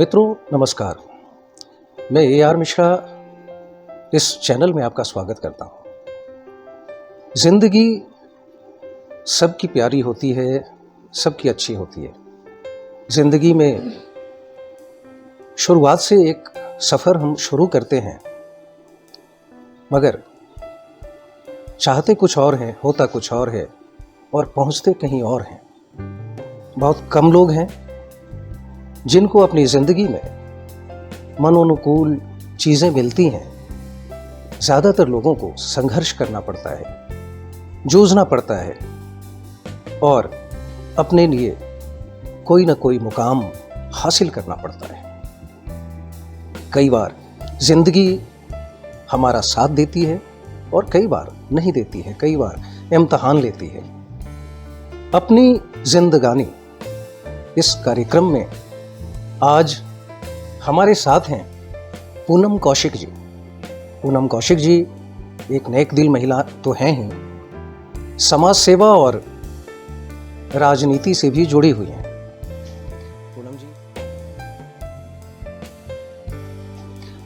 मित्रों नमस्कार, मैं AR मिश्रा इस चैनल में आपका स्वागत करता हूँ। जिंदगी सबकी प्यारी होती है, सबकी अच्छी होती है। जिंदगी में शुरुआत से एक सफ़र हम शुरू करते हैं, मगर चाहते कुछ और हैं, होता कुछ और है और पहुँचते कहीं और हैं। बहुत कम लोग हैं जिनको अपनी ज़िंदगी में मनोनुकूल चीज़ें मिलती हैं। ज़्यादातर लोगों को संघर्ष करना पड़ता है, जूझना पड़ता है और अपने लिए कोई ना कोई मुकाम हासिल करना पड़ता है। कई बार ज़िंदगी हमारा साथ देती है और कई बार नहीं देती है, कई बार इम्तिहान लेती है। अपनी जिंदगानी इस कार्यक्रम में आज हमारे साथ हैं पूनम कौशिक जी। पूनम कौशिक जी एक नेक दिल महिला तो हैं ही, समाज सेवा और राजनीति से भी जुड़ी हुई हैं।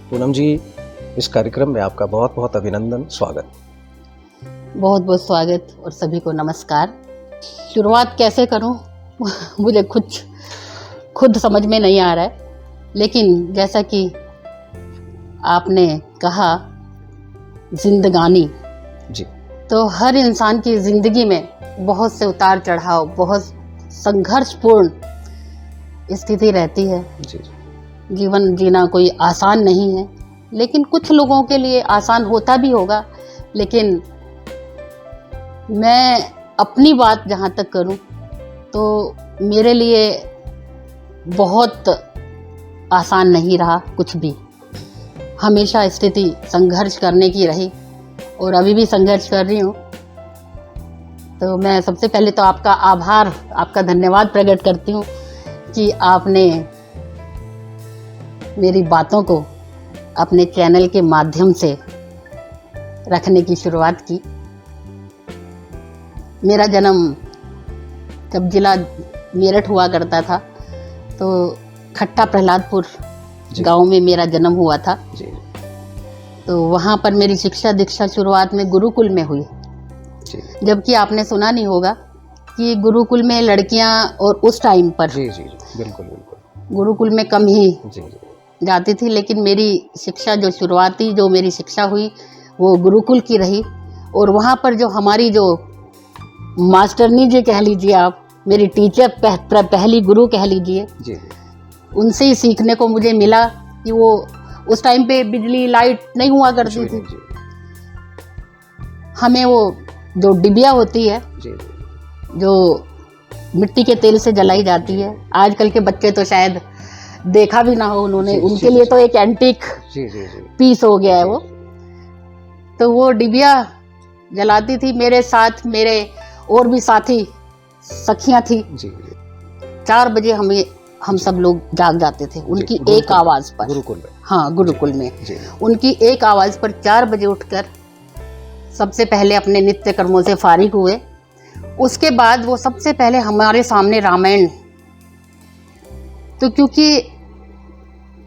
पूनम जी इस कार्यक्रम में आपका बहुत बहुत अभिनंदन, स्वागत। बहुत बहुत स्वागत और सभी को नमस्कार। शुरुआत कैसे करूं मुझे खुद समझ में नहीं आ रहा है, लेकिन जैसा कि आपने कहा जिंदगानी जी, तो हर इंसान की ज़िंदगी में बहुत से उतार चढ़ाव, बहुत संघर्षपूर्ण स्थिति रहती है। जी, जीवन जीना कोई आसान नहीं है, लेकिन कुछ लोगों के लिए आसान होता भी होगा। लेकिन मैं अपनी बात जहाँ तक करूँ तो मेरे लिए बहुत आसान नहीं रहा कुछ भी। हमेशा स्थिति संघर्ष करने की रही और अभी भी संघर्ष कर रही हूँ। तो मैं सबसे पहले तो आपका आभार, आपका धन्यवाद प्रकट करती हूँ कि आपने मेरी बातों को अपने चैनल के माध्यम से रखने की शुरुआत की। मेरा जन्म जब जिला मेरठ हुआ करता था तो खट्टा प्रहलादपुर गांव में मेरा जन्म हुआ था। जी, तो वहाँ पर मेरी शिक्षा दीक्षा शुरुआत में गुरुकुल में हुई। जबकि आपने सुना नहीं होगा कि गुरुकुल में लड़कियाँ और उस टाइम पर जी, जी, बिल्कुल बिल्कुल गुरुकुल में कम ही जी, जाती थी। लेकिन मेरी शिक्षा जो शुरुआती जो मेरी शिक्षा हुई वो गुरुकुल की रही। और वहाँ पर जो हमारी जो मास्टरनी जी कह लीजिए, आप मेरी टीचर पहली गुरु कह लीजिए, जी, उनसे ही सीखने को मुझे मिला कि वो उस टाइम पे बिजली लाइट नहीं हुआ करती थी। हमें वो जो डिबिया होती है जी, जो मिट्टी के तेल से जलाई जाती है, आजकल के बच्चे तो शायद देखा भी ना हो उन्होंने, उनके लिए तो एक एंटीक पीस हो गया है वो। तो वो डिबिया जलाती थी, मेरे साथ मेरे और भी साथी सखियां थी। 4 बजे हम सब लोग जाग जाते थे उनकी एक आवाज़ पर। गुरुकुल में? हाँ, गुरुकुल में उनकी एक आवाज़ पर 4 बजे उठकर सबसे पहले अपने नित्य कर्मों से फारिग हुए। उसके बाद वो सबसे पहले हमारे सामने रामायण, तो क्योंकि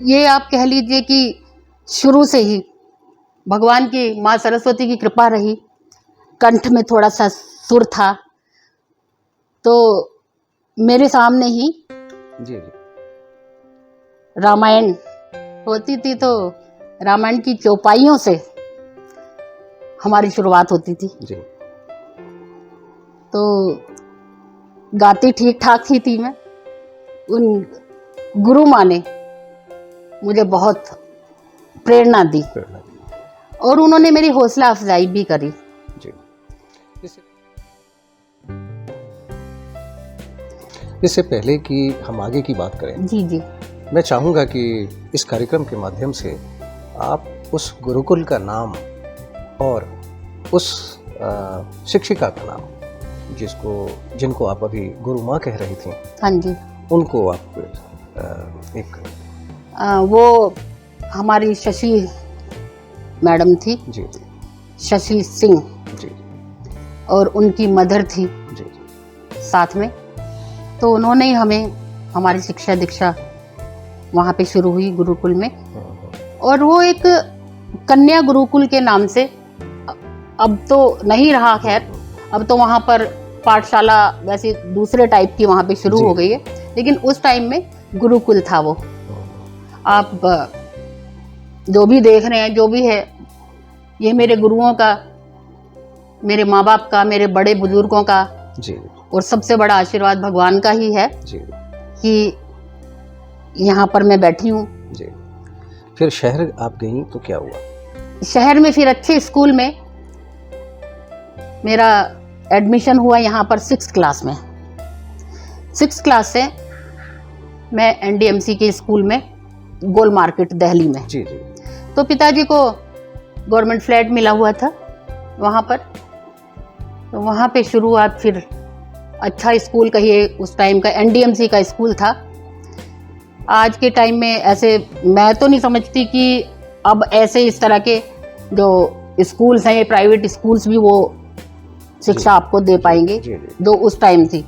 ये आप कह लीजिए कि शुरू से ही भगवान की माँ सरस्वती की कृपा रही, कंठ में थोड़ा सा सुर था, तो मेरे सामने ही रामायण होती थी। तो रामायण की चौपाइयों से हमारी शुरुआत होती थी। तो गाती ठीक ठाक ही थी मैं। उन गुरु माँ ने मुझे बहुत प्रेरणा दी और उन्होंने मेरी हौसला अफजाई भी करी। इससे पहले कि हम आगे की बात करें, जी, मैं चाहूँगा कि इस कार्यक्रम के माध्यम से आप उस गुरुकुल का नाम और उस शिक्षिका का नाम जिनको आप अभी गुरु माँ कह रही थी, हाँ जी, उनको आप वो हमारी शशि मैडम थी जी, शशि सिंह जी, और उनकी मदर थी जी, साथ में। तो उन्होंने ही हमें हमारी शिक्षा दीक्षा वहाँ पे शुरू हुई गुरुकुल में। और वो एक कन्या गुरुकुल के नाम से, अब तो नहीं रहा खैर, अब तो वहाँ पर पाठशाला वैसे दूसरे टाइप की वहाँ पे शुरू हो गई है, लेकिन उस टाइम में गुरुकुल था वो। आप जो भी देख रहे हैं, जो भी है, ये मेरे गुरुओं का, मेरे माँ बाप का, मेरे बड़े बुजुर्गों का जी। और सबसे बड़ा आशीर्वाद भगवान का ही है जी। कि यहाँ पर मैं बैठी हूँ। जी। फिर शहर आप गई तो क्या हुआ? शहर में फिर अच्छे स्कूल में मेरा एडमिशन हुआ यहाँ पर 6th क्लास में। 6th क्लास से मैं NDMC के स्कूल में, गोल मार्केट दिल्ली में। जी जी। तो पिताजी को गवर्नमेंट फ्लैट मिला हुआ था वहाँ पर, तो वहाँ पे शुरुआत फिर अच्छा स्कूल कहिए, उस टाइम का NDMC का स्कूल था। आज के टाइम में ऐसे मैं तो नहीं समझती कि अब ऐसे इस तरह के जो स्कूल्स हैं, प्राइवेट स्कूल्स भी वो शिक्षा आपको दे पाएंगे जो उस टाइम थी।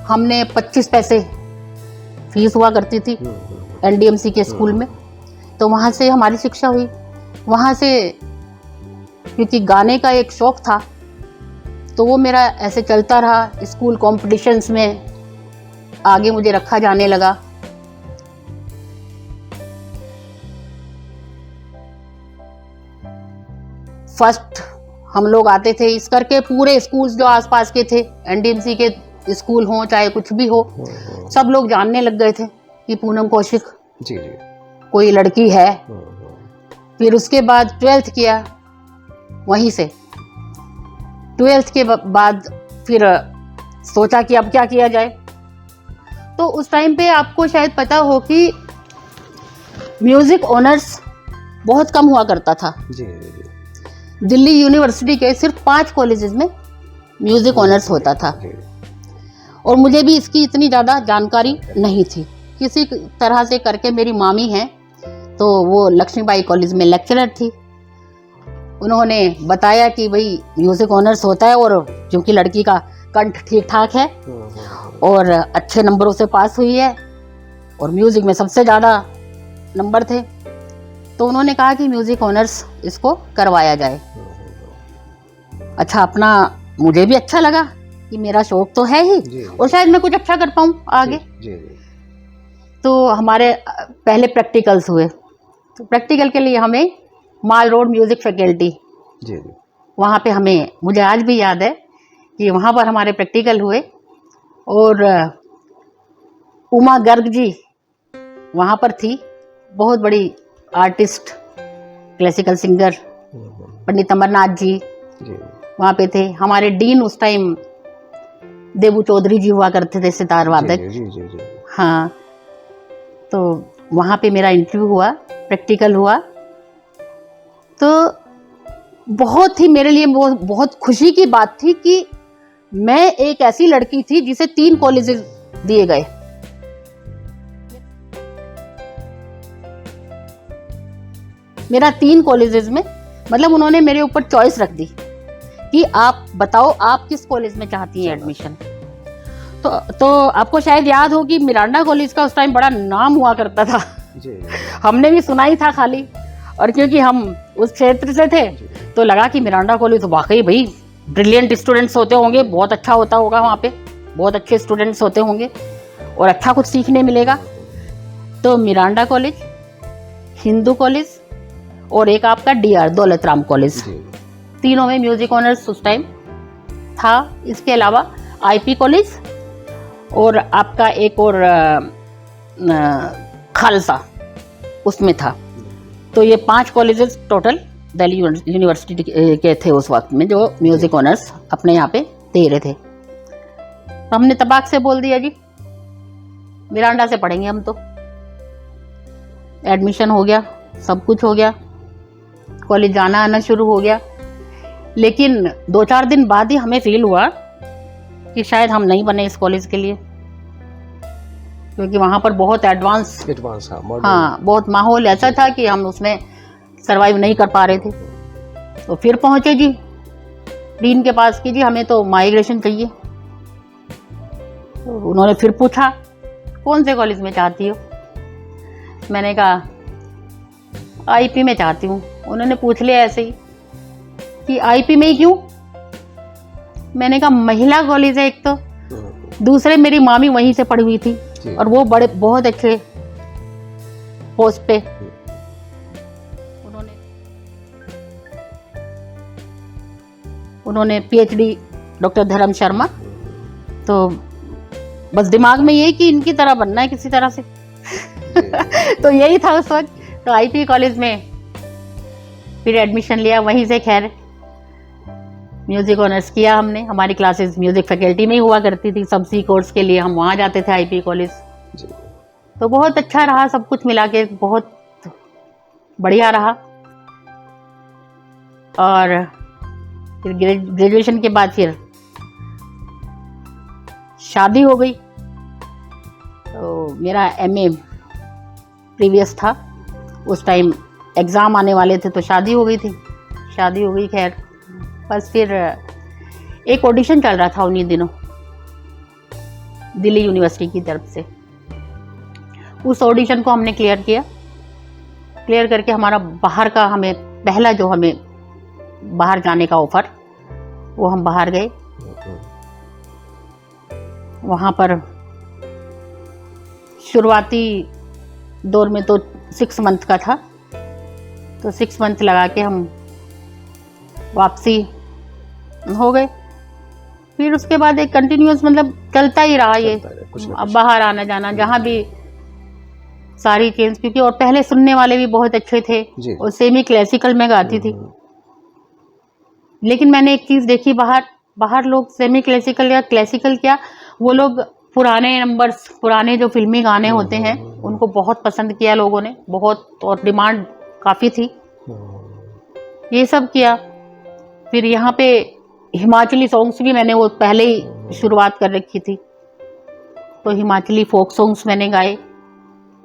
हमने 25 पैसे फीस हुआ करती थी NDMC के स्कूल में, तो वहाँ से हमारी शिक्षा हुई। वहाँ से क्योंकि गाने का एक शौक़ था, तो वो मेरा ऐसे चलता रहा। स्कूल कॉम्पिटिशन्स में आगे मुझे रखा जाने लगा। फर्स्ट हम लोग आते थे, इस करके पूरे स्कूल्स जो आसपास के थे, NDMC के स्कूल हों चाहे कुछ भी हो, सब लोग जानने लग गए थे कि पूनम कौशिक जी जी कोई लड़की है। फिर उसके बाद 12th किया वहीं से। 12th के बाद फिर सोचा कि अब क्या किया जाए। तो उस टाइम पे आपको शायद पता हो कि म्यूज़िक ऑनर्स बहुत कम हुआ करता था। जी जी। दिल्ली यूनिवर्सिटी के सिर्फ 5 कॉलेजेस में म्यूज़िक ऑनर्स होता था, और मुझे भी इसकी इतनी ज़्यादा जानकारी नहीं थी। किसी तरह से करके मेरी मामी हैं, तो वो लक्ष्मीबाई कॉलेज में लेक्चरर थी। उन्होंने बताया कि भाई म्यूज़िक ऑनर्स होता है, और क्योंकि लड़की का कंठ ठीक ठाक है और अच्छे नंबरों से पास हुई है और म्यूज़िक में सबसे ज़्यादा नंबर थे, तो उन्होंने कहा कि म्यूज़िक ऑनर्स इसको करवाया जाए। अच्छा, अपना मुझे भी अच्छा लगा कि मेरा शौक तो है ही और शायद मैं कुछ अच्छा कर पाऊँ आगे। जी, जी। तो हमारे पहले प्रैक्टिकल्स हुए, तो प्रैक्टिकल के लिए हमें माल रोड म्यूज़िक फैकल्टी, वहाँ पे हमें, मुझे आज भी याद है कि वहाँ पर हमारे प्रैक्टिकल हुए, और उमा गर्ग जी वहाँ पर थी, बहुत बड़ी आर्टिस्ट, क्लासिकल सिंगर। पंडित अमरनाथ जी वहाँ पे थे। हमारे डीन उस टाइम देबू चौधरी जी हुआ करते थे, सितार वादक। हाँ, तो वहाँ पे मेरा इंटरव्यू हुआ, प्रैक्टिकल हुआ, तो बहुत ही मेरे लिए बहुत खुशी की बात थी कि मैं एक ऐसी लड़की थी जिसे 3 कॉलेजेस दिए गए। मेरा 3 कॉलेजेस में, मतलब उन्होंने मेरे ऊपर चॉइस रख दी कि आप बताओ आप किस कॉलेज में चाहती हैं एडमिशन। तो आपको शायद याद हो कि मिरांडा कॉलेज का उस टाइम बड़ा नाम हुआ करता था। हमने भी सुना ही था खाली, और क्योंकि हम उस क्षेत्र से थे तो लगा कि मिरांडा कॉलेज तो वाकई भाई ब्रिलियंट स्टूडेंट्स होते होंगे, बहुत अच्छा होता होगा, वहाँ पे बहुत अच्छे स्टूडेंट्स होते होंगे और अच्छा कुछ सीखने मिलेगा। तो मिरांडा कॉलेज, हिंदू कॉलेज और एक आपका DR दौलत राम कॉलेज, तीनों में म्यूजिक ऑनर्स उस टाइम था। इसके अलावा IP कॉलेज और आपका एक और खालसा उसमें था। तो ये 5 कॉलेजेस टोटल दिल्ली यूनिवर्सिटी के थे उस वक्त में, जो म्यूजिक ऑनर्स अपने यहाँ पे दे रहे थे। तो हमने तबाक से बोल दिया जी मिरांडा से पढ़ेंगे हम। तो एडमिशन हो गया, सब कुछ हो गया, कॉलेज जाना आना शुरू हो गया। लेकिन 2-4 दिन बाद ही हमें फील हुआ कि शायद हम नहीं बने इस कॉलेज के लिए, क्योंकि वहाँ पर बहुत एडवांस हाँ, बहुत माहौल ऐसा था कि हम उसमें सरवाइव नहीं कर पा रहे थे। तो फिर पहुँचे जी डीन के पास कि जी हमें तो माइग्रेशन चाहिए। तो उन्होंने फिर पूछा कौन से कॉलेज में चाहती हो। मैंने कहा आईपी में चाहती हूँ। उन्होंने पूछ लिया ऐसे ही कि आईपी में ही क्यों? मैंने कहा महिला कॉलेज है एक तो, दूसरे मेरी मामी वहीं से पढ़ी हुई थी और वो बड़े बहुत अच्छे पोस्ट पे। उन्होंने पीएचडी डॉक्टर धर्म शर्मा। तो बस दिमाग में यही कि इनकी तरह बनना है किसी तरह से। तो यही था उस वक्त। तो आईपी कॉलेज में फिर एडमिशन लिया, वहीं से खैर म्यूजिक ऑनर्स किया हमने। हमारी क्लासेस म्यूजिक फैकल्टी में ही हुआ करती थी, सब सी कोर्स के लिए हम वहाँ जाते थे आईपी कॉलेज। तो बहुत अच्छा रहा, सब कुछ मिला के बहुत बढ़िया रहा। और फिर ग्रेजुएशन के बाद फिर शादी हो गई। तो मेरा एमए प्रीवियस था, उस टाइम एग्ज़ाम आने वाले थे तो शादी हो गई थी। शादी हो गई खैर, बस फिर एक ऑडिशन चल रहा था उन्हीं दिनों दिल्ली यूनिवर्सिटी की तरफ से। उस ऑडिशन को हमने क्लियर किया। क्लियर करके हमारा बाहर का, हमें पहला जो हमें बाहर जाने का ऑफर, वो हम बाहर गए। वहाँ पर शुरुआती दौर में तो 6 मंथ का था, तो 6 मंथ लगा के हम वापसी हो गए। फिर उसके बाद एक कंटिन्यूअस मतलब चलता ही रहा ये, अब बाहर आना जाना, जहाँ भी सारी चेंज, क्योंकि और पहले सुनने वाले भी बहुत अच्छे थे और सेमी क्लासिकल में गाती थी। लेकिन मैंने एक चीज़ देखी, बाहर लोग सेमी क्लासिकल या क्लासिकल क्या, वो लोग पुराने नंबर्स, पुराने जो फिल्मी गाने होते हैं उनको बहुत पसंद किया लोगों ने, बहुत, और डिमांड काफ़ी थी। ये सब किया। फिर यहाँ पे हिमाचली सॉन्ग्स भी मैंने वो पहले ही शुरुआत कर रखी थी, तो हिमाचली फोक सॉन्ग्स मैंने गाए।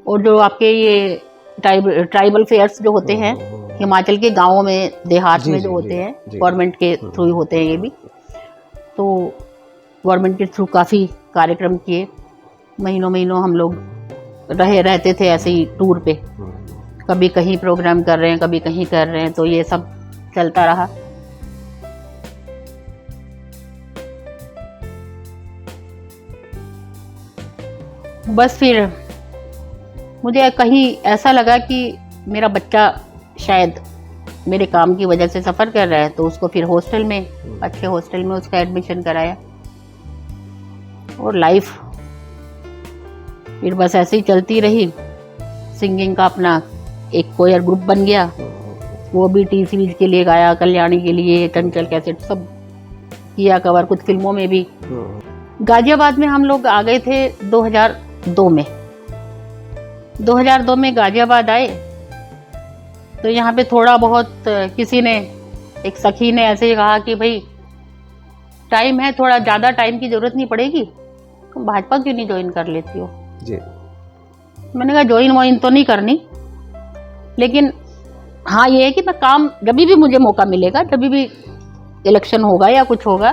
और जो आपके ये ट्राइबल फेयर्स जो होते हैं हिमाचल के गांवों में, देहात में जो होते हैं, गवर्नमेंट के थ्रू ही होते हैं ये भी, तो गवर्नमेंट के थ्रू काफ़ी कार्यक्रम किए। महीनों हम लोग रहते थे ऐसे ही टूर पे, कभी कहीं प्रोग्राम कर रहे हैं, कभी कहीं कर रहे हैं, तो ये सब चलता रहा। बस फिर मुझे कहीं ऐसा लगा कि मेरा बच्चा शायद मेरे काम की वजह से सफ़र कर रहा है, तो उसको फिर हॉस्टल में, अच्छे हॉस्टल में उसका एडमिशन कराया। और लाइफ फिर बस ऐसे ही चलती रही। सिंगिंग का अपना एक कोयर ग्रुप बन गया, वो भी टी सीरीज के लिए गाया, कल्याणी के लिए, चंचल कैसेट सब किया कवर, कुछ फिल्मों में भी। गाजियाबाद में हम लोग आ गए थे 2002 में। 2002 में गाजियाबाद आए तो यहाँ पे थोड़ा बहुत किसी ने, एक सखी ने ऐसे ही कहा कि भाई टाइम है, थोड़ा ज़्यादा टाइम की ज़रूरत नहीं पड़ेगी, तुम भाजपा क्यों नहीं ज्वाइन कर लेती हो जी। मैंने कहा ज्वाइन तो नहीं करनी, लेकिन हाँ ये है कि मैं काम जब भी मुझे मौका मिलेगा, जब भी इलेक्शन होगा या कुछ होगा,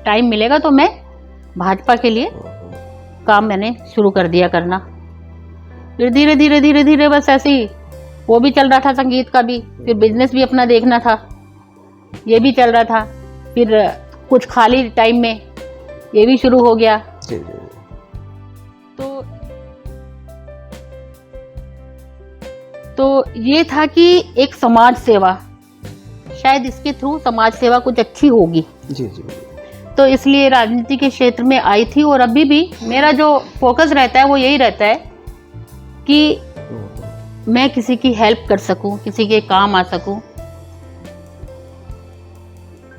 टाइम मिलेगा, तो मैं भाजपा के लिए काम मैंने शुरू कर दिया करना। फिर धीरे धीरे बस ऐसे ही वो भी चल रहा था, संगीत का भी, फिर बिजनेस भी अपना देखना था, ये भी चल रहा था। फिर कुछ खाली टाइम में ये भी शुरू हो गया। तो ये था कि एक समाज सेवा, शायद इसके थ्रू समाज सेवा कुछ अच्छी होगी जी। तो इसलिए राजनीति के क्षेत्र में आई थी। और अभी भी मेरा जो फोकस रहता है वो यही रहता है कि मैं किसी की हेल्प कर सकूं, किसी के काम आ सकूं।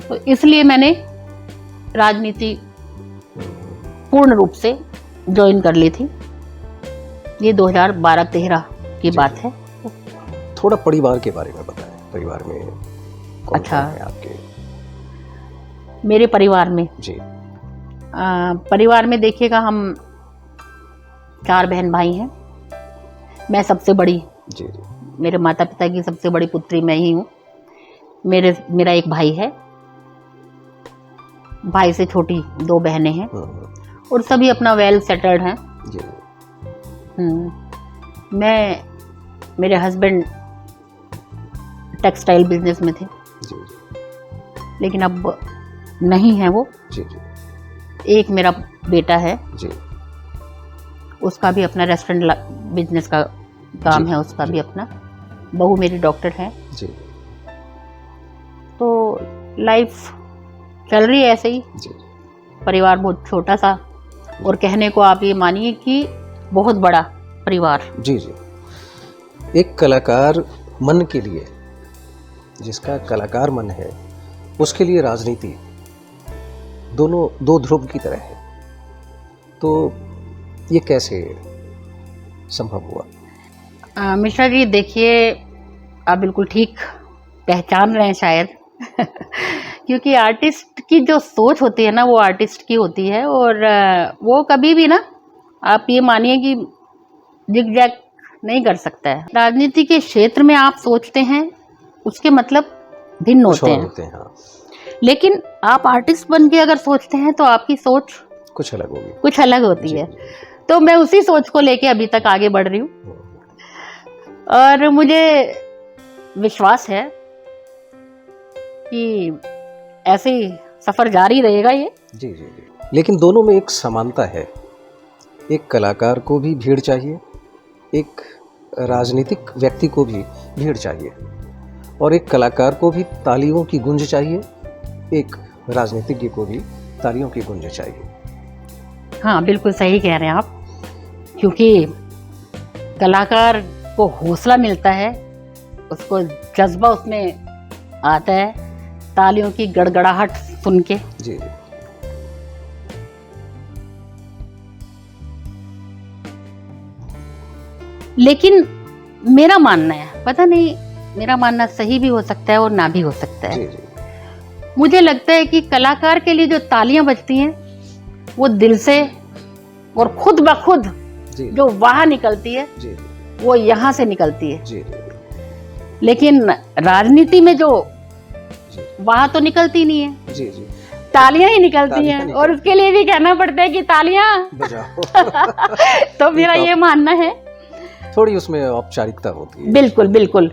तो इसलिए मैंने राजनीति पूर्ण रूप से ज्वाइन कर ली थी। ये 2012-13 की बात है। थोड़ा परिवार के बारे में बताएं, परिवार में कौन अच्छा है आपके? मेरे परिवार में जी, परिवार में देखिएगा, हम 4 बहन भाई हैं। मैं सबसे बड़ी जी। मेरे माता पिता की सबसे बड़ी पुत्री मैं ही हूँ। मेरा एक भाई है, भाई से छोटी 2 बहनें हैं और सभी अपना वेल सेटल्ड हैं। जी। मैं मेरे हस्बैंड टेक्सटाइल बिजनेस में थे, जी जी लेकिन अब नहीं है वो। जी जी एक मेरा बेटा है, जी उसका भी अपना रेस्टोरेंट बिजनेस का काम जी, है, उसका जी। भी अपना। बहू मेरी डॉक्टर है। जी तो लाइफ चल रही है ऐसे ही। जी परिवार बहुत छोटा सा, और कहने को आप ये मानिए कि बहुत बड़ा परिवार। जी जी। एक कलाकार मन के लिए, जिसका कलाकार मन है, उसके लिए राजनीति दोनों दो ध्रुव की तरह है। तो ये कैसे संभव हुआ? मिश्रा जी देखिए, आप बिल्कुल ठीक पहचान रहे हैं शायद क्योंकि आर्टिस्ट की जो सोच होती है ना, वो आर्टिस्ट की होती है, और वो कभी भी ना, आप ये मानिए कि जिग-जैग नहीं कर सकता है। राजनीति के क्षेत्र में आप सोचते हैं, उसके मतलब भिन्न कुछ होते और हैं, होते हैं, हाँ, लेकिन आप आर्टिस्ट बन के अगर सोचते हैं तो आपकी सोच कुछ अलग होगी। कुछ अलग होती जी, है। तो मैं उसी सोच को लेके अभी तक आगे बढ़ रही हूँ, और मुझे विश्वास है कि ऐसे ही सफर जारी रहेगा ये। जी जी जी। लेकिन दोनों में एक समानता है। एक कलाकार को भी भीड़ चाहिए, एक राजनीतिक व्यक्ति को भी भीड़ चाहिए, और एक कलाकार को भी तालियों की गूंज चाहिए, एक राजनीतिज्ञ को भी तालियों की गूंज चाहिए। हाँ, बिल्कुल सही कह रहे हैं आप, क्योंकि कलाकार को हौसला मिलता है, उसको जज्बा उसमें आता है तालियों की गड़गड़ाहट सुन के। जी जी लेकिन मेरा मानना है, पता नहीं मेरा मानना सही भी हो सकता है और ना भी हो सकता है। जी जी मुझे लगता है कि कलाकार के लिए जो तालियां बजती हैं, वो दिल से और खुद ब खुद जी जो वाह निकलती है, जी वो यहाँ से निकलती है। जी लेकिन राजनीति में जो जी वाह तो निकलती नहीं है, जी जी तालियां ही निकलती तालियां हैं, निकलती और उसके लिए भी कहना पड़ता है कि तालियां बजाओ। तो मेरा ये मानना है, थोड़ी उसमें औपचारिकता होती है। बिल्कुल बिल्कुल।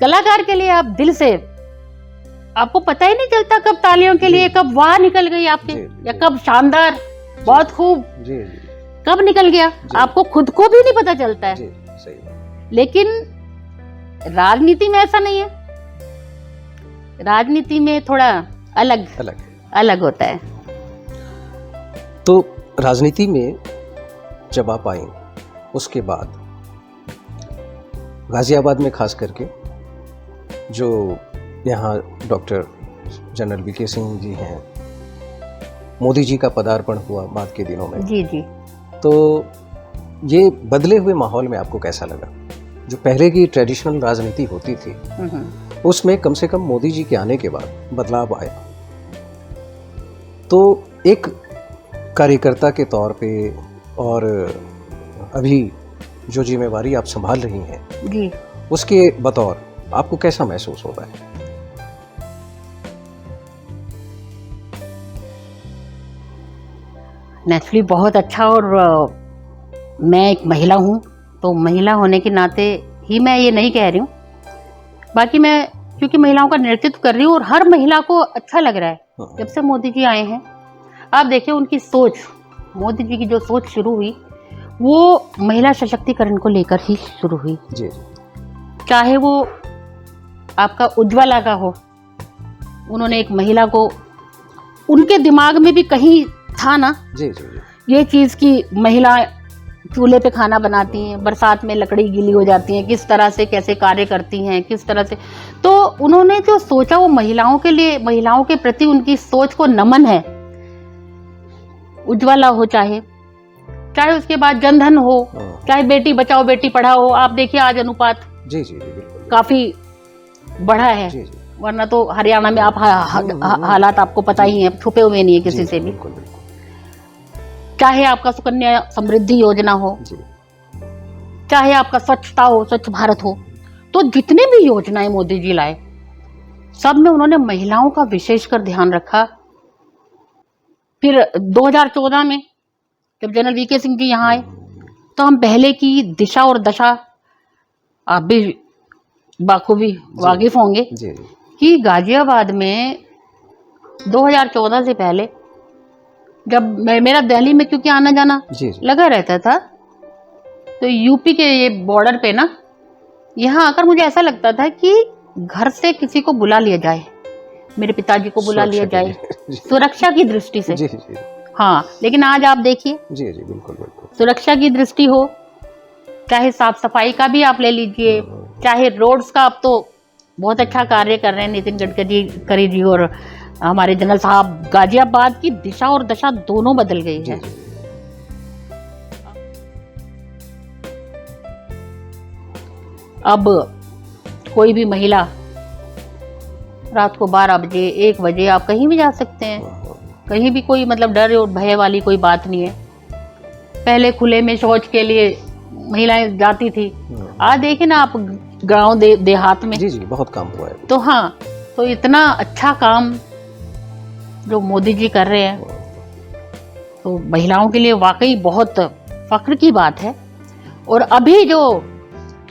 कलाकार के लिए आप दिल से, आपको पता ही नहीं चलता कब तालियों के लिए, कब वाह निकल गई आपके, जी, या जी। कब शानदार, बहुत खूब, जी जी कब निकल गया, आपको खुद को भी नहीं पता चलता है। जी सही है। लेकिन राजनीति में ऐसा नहीं है, राजनीति में थोड़ा अलग अलग है। अलग होता है। तो राजनीति में जब आप आई, उसके बाद गाजियाबाद में खास करके जो यहाँ doctor general VK Singh ji हैं, मोदी जी का पदार्पण हुआ बाद के दिनों में, जी जी। तो ये बदले हुए माहौल में आपको कैसा लगा? जो पहले की ट्रेडिशनल राजनीति होती थी, उसमें कम से कम मोदी जी के आने के बाद बदलाव आया। तो एक कार्यकर्ता के तौर पे, और अभी जो जिम्मेवारी आप संभाल रही हैं, जी, उसके बतौर आपको कैसा महसूस होता है? नेचुरली बहुत अच्छा। और मैं एक महिला हूँ, तो महिला होने के नाते ही मैं ये नहीं कह रही हूँ, बाकी मैं क्योंकि महिलाओं का नेतृत्व कर रही हूँ, और हर महिला को अच्छा लग रहा है जब से मोदी जी आए हैं। आप देखिए उनकी सोच, मोदी जी की जो सोच शुरू हुई, वो महिला सशक्तिकरण को लेकर ही शुरू हुई। जी चाहे वो आपका उज्ज्वला का हो, उन्होंने एक महिला को, उनके दिमाग में भी कहीं था ना जी जी जी ये चीज़ कि महिला चूल्हे पे खाना बनाती हैं, बरसात में लकड़ी गीली हो जाती हैं, किस तरह से कैसे कार्य करती हैं, किस तरह से। तो उन्होंने जो सोचा वो महिलाओं के लिए, महिलाओं के प्रति उनकी सोच को नमन है। उज्ज्वला हो, चाहे उसके बाद जनधन हो, चाहे बेटी बचाओ बेटी पढ़ाओ, आप देखिए आज अनुपात जी जी बिल्कुल काफी बढ़ा है। जी जी वरना तो हरियाणा में आप हालात आपको पता ही है, छुपे हुए नहीं है किसी से भी। बिल्कुल बिल्कुल चाहे आपका सुकन्या समृद्धि योजना हो, जी चाहे आपका स्वच्छता हो, स्वच्छ भारत हो, तो जितने भी योजनाएं मोदी जी लाए, सब में उन्होंने महिलाओं का विशेषकर ध्यान रखा। फिर 2014 में जब जनरल वीके सिंह जी यहाँ आए, तो हम पहले की दिशा और दशा आप भी बाखूबी वाकिफ होंगे जी जी कि गाजियाबाद में 2014 से पहले जब मेरा दिल्ली में क्योंकि आना जाना जी जी लगा रहता था, तो यूपी के ये बॉर्डर पे ना, यहाँ आकर मुझे ऐसा लगता था कि घर से किसी को बुला लिया जाए, मेरे पिताजी को बुला लिया सुरक्षा के जाए लिए। सुरक्षा की दृष्टि से। जी जी हाँ, लेकिन आज आप देखिए, जी जी बिल्कुल बिल्कुल। सुरक्षा की दृष्टि हो, चाहे साफ सफाई का भी आप ले लीजिए, चाहे रोड्स का, आप तो बहुत अच्छा कार्य कर रहे हैं नितिन गडकरी जी और हमारे जनरल साहब। गाजियाबाद की दिशा और दशा दोनों बदल गई जी है। जी अब कोई भी महिला रात को 12 बजे 1 बजे आप कहीं भी जा सकते हैं, कहीं भी कोई मतलब डर और भय वाली कोई बात नहीं है। पहले खुले में शौच के लिए महिलाएं जाती थी, आज देखिए ना आप गांव देहात में। जी जी बहुत काम हुआ है। तो हाँ, तो इतना अच्छा काम जो मोदी जी कर रहे हैं, तो महिलाओं के लिए वाकई बहुत फख्र की बात है। और अभी जो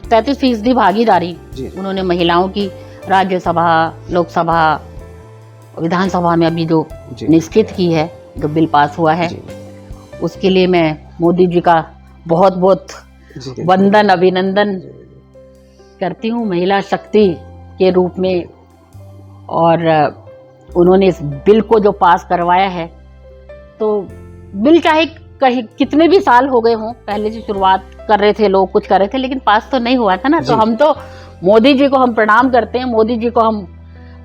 33% भागीदारी जी उन्होंने महिलाओं की राज्यसभा, लोकसभा, विधानसभा में अभी जो जी निश्चित की है, जो बिल पास हुआ है, जी उसके लिए मैं मोदी जी का बहुत बहुत जी वंदन अभिनंदन करती हूँ महिला शक्ति के रूप में। और उन्होंने इस बिल को जो पास करवाया है, तो बिल चाहे कहीं कितने भी साल हो गए हों, पहले से शुरुआत कर रहे थे लोग, कुछ कर रहे थे, लेकिन पास तो नहीं हुआ था ना। तो हम तो मोदी जी को हम प्रणाम करते हैं, मोदी जी को हम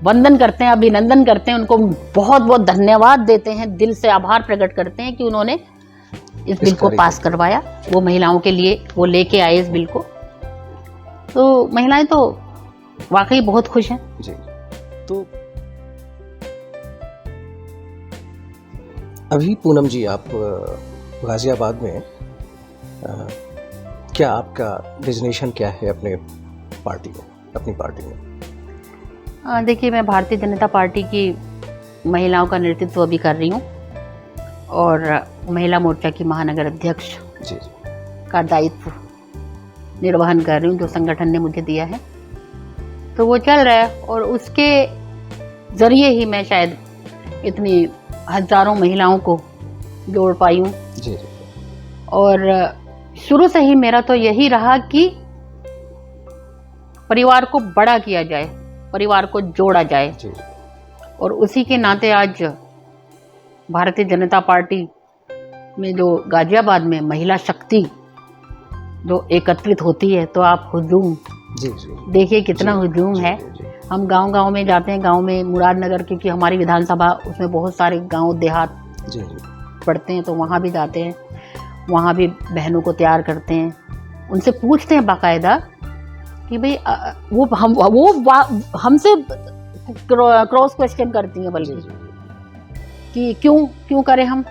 वंदन करते हैं, अभिनंदन करते हैं, उनको बहुत बहुत धन्यवाद देते हैं, दिल से आभार प्रकट करते हैं कि उन्होंने इस बिल को पास करवाया, वो महिलाओं के लिए वो लेके आए इस बिल को। तो महिलाएं तो वाकई बहुत खुश हैं। जी। तो अभी पूनम जी आप गाजियाबाद में क्या आपका डिजिग्नेशन क्या है अपने पार्टी में, अपनी पार्टी में? देखिए, मैं भारतीय जनता पार्टी की महिलाओं का नेतृत्व अभी कर रही हूँ और महिला मोर्चा की महानगर अध्यक्ष जी का दायित्व निर्वहन कर रही हूँ, जो संगठन ने मुझे दिया है। तो वो चल रहा है और उसके ज़रिए ही मैं शायद इतनी हजारों महिलाओं को जोड़ पाई हूँ। जी जी और शुरू से ही मेरा तो यही रहा कि परिवार को बड़ा किया जाए, परिवार को जोड़ा जाए। जी और उसी के नाते आज भारतीय जनता पार्टी में जो गाजियाबाद में महिला शक्ति जो एकत्रित होती है, तो आप हुजूम जी जी देखिए कितना हुजूम जी, है। जी, जी, हम गांव-गांव में जाते हैं, गांव में मुरादनगर, क्योंकि हमारी विधानसभा उसमें बहुत सारे गांव देहात जी जी पड़ते हैं, तो वहाँ भी जाते हैं, वहाँ भी बहनों को तैयार करते हैं, उनसे पूछते हैं बाकायदा कि भाई वो हमसे क्रॉस क्वेश्चन करती हैं, बल्कि कि क्यों करें हम।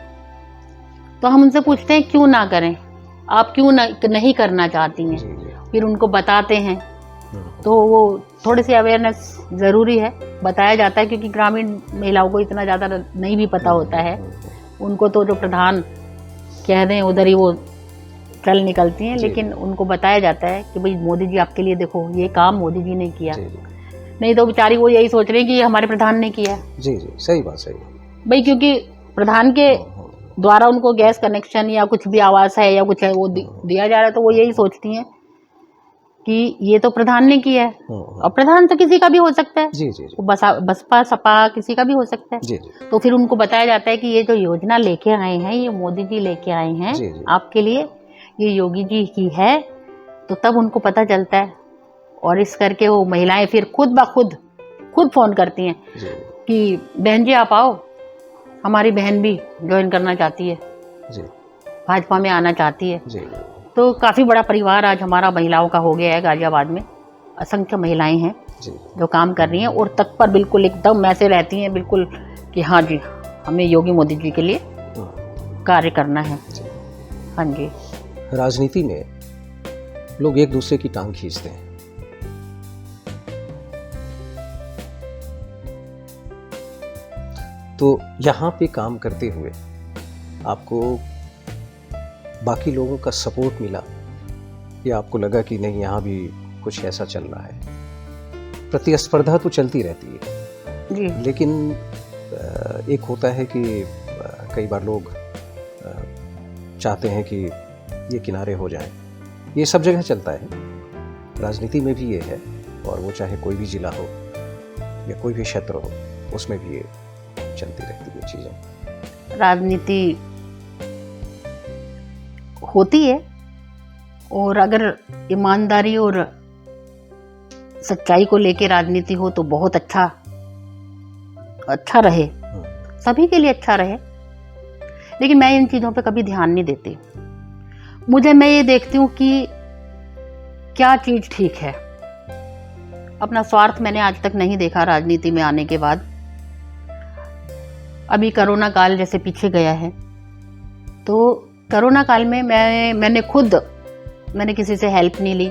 तो हम उनसे पूछते हैं क्यों ना करें, आप क्यों नहीं करना चाहती हैं, जी, जी, फिर उनको बताते हैं। तो वो थोड़ी सी अवेयरनेस ज़रूरी है, बताया जाता है, क्योंकि ग्रामीण महिलाओं को इतना ज़्यादा नहीं भी पता होता है। उनको तो जो प्रधान कह दें उधर ही वो चल निकलती हैं, लेकिन उनको बताया जाता है कि भाई मोदी जी आपके लिए देखो ये काम मोदी जी ने किया। नहीं तो बेचारी वो यही सोच रही है कि हमारे प्रधान ने किया। जी जी सही बात, सही भाई, क्योंकि प्रधान के द्वारा उनको गैस कनेक्शन या कुछ भी आवास है या कुछ है वो दिया जा रहा है, तो वो यही सोचती हैं कि ये तो प्रधान ने किया है। और प्रधान तो किसी का भी हो सकता है, जी जी बसपा सपा किसी का भी हो सकता है। जी तो फिर उनको बताया जाता है कि ये जो योजना लेके आए हैं, ये मोदी जी लेके आए हैं जी, जी। आपके लिए, ये योगी जी की है। तो तब उनको पता चलता है, और इस करके वो महिलाएं फिर खुद फोन करती हैं जी कि बहन जी आप आओ, हमारी बहन भी ज्वाइन करना चाहती है, जी भाजपा में आना चाहती है। जी तो काफ़ी बड़ा परिवार आज हमारा महिलाओं का हो गया है गाजियाबाद में। असंख्य महिलाएं हैं जी जो काम कर रही हैं और तत्पर बिल्कुल एकदम ऐसे रहती हैं बिल्कुल कि हाँ जी, हमें योगी मोदी जी के लिए कार्य करना है। हाँ जी। राजनीति में लोग एक दूसरे की टांग खींचते हैं, तो यहाँ पे काम करते हुए आपको बाकी लोगों का सपोर्ट मिला या आपको लगा कि नहीं यहाँ भी कुछ ऐसा चल रहा है। प्रतिस्पर्धा तो चलती रहती है जी लेकिन एक होता है कि कई बार लोग चाहते हैं कि ये किनारे हो जाएं। ये सब जगह चलता है, राजनीति में भी ये है, और वो चाहे कोई भी जिला हो या कोई भी क्षेत्र हो, उसमें भी ये चलती रहती है चीज़ें। राजनीति होती है, और अगर ईमानदारी और सच्चाई को लेके राजनीति हो तो बहुत अच्छा रहे, सभी के लिए अच्छा रहे। लेकिन मैं इन चीज़ों पे कभी ध्यान नहीं देती। मैं ये देखती हूँ कि क्या चीज़ ठीक है। अपना स्वार्थ मैंने आज तक नहीं देखा राजनीति में आने के बाद। अभी कोरोना काल जैसे पीछे गया है, तो कोरोना काल में मैंने किसी से हेल्प नहीं ली,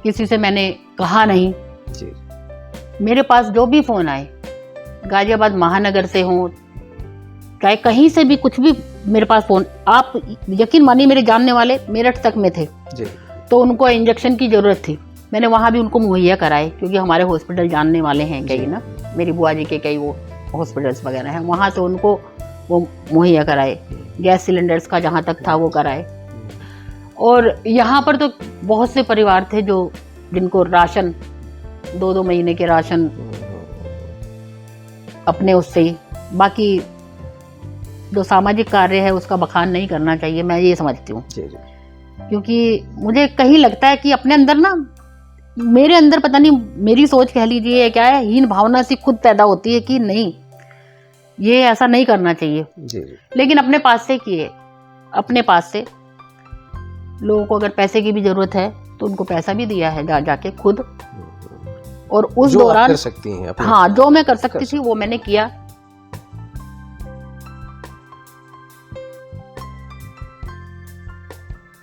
किसी से मैंने कहा नहीं जी। मेरे पास जो भी फ़ोन आए, गाजियाबाद महानगर से हो, चाहे कहीं से भी कुछ भी मेरे पास फ़ोन, आप यकीन मानिए मेरे जानने वाले मेरठ तक में थे जी। तो उनको इंजेक्शन की ज़रूरत थी, मैंने वहाँ भी उनको मुहैया कराए, क्योंकि हमारे हॉस्पिटल जानने वाले हैं कई ना, मेरी बुआ जी के कई वो हॉस्पिटल्स वगैरह हैं, वहाँ से उनको वो मुहैया कराए। गैस सिलेंडर्स का जहाँ तक था वो कराए। और यहाँ पर तो बहुत से परिवार थे जिनको राशन 2-2 महीने के राशन अपने उससे ही, बाकी जो सामाजिक कार्य है उसका बखान नहीं करना चाहिए, मैं ये समझती हूँ। क्योंकि मुझे कहीं लगता है कि अपने अंदर ना, मेरे अंदर पता नहीं, मेरी सोच कह लीजिए क्या है, हीन भावना सी खुद पैदा होती है कि नहीं, ये ऐसा नहीं करना चाहिए। जी। लेकिन अपने पास से किए, अपने पास से लोगों को अगर पैसे की भी जरूरत है तो उनको पैसा भी दिया है जाके खुद। और उस दौरान कर सकती हैं अपने, हाँ, जो मैं कर सकती थी वो मैंने किया।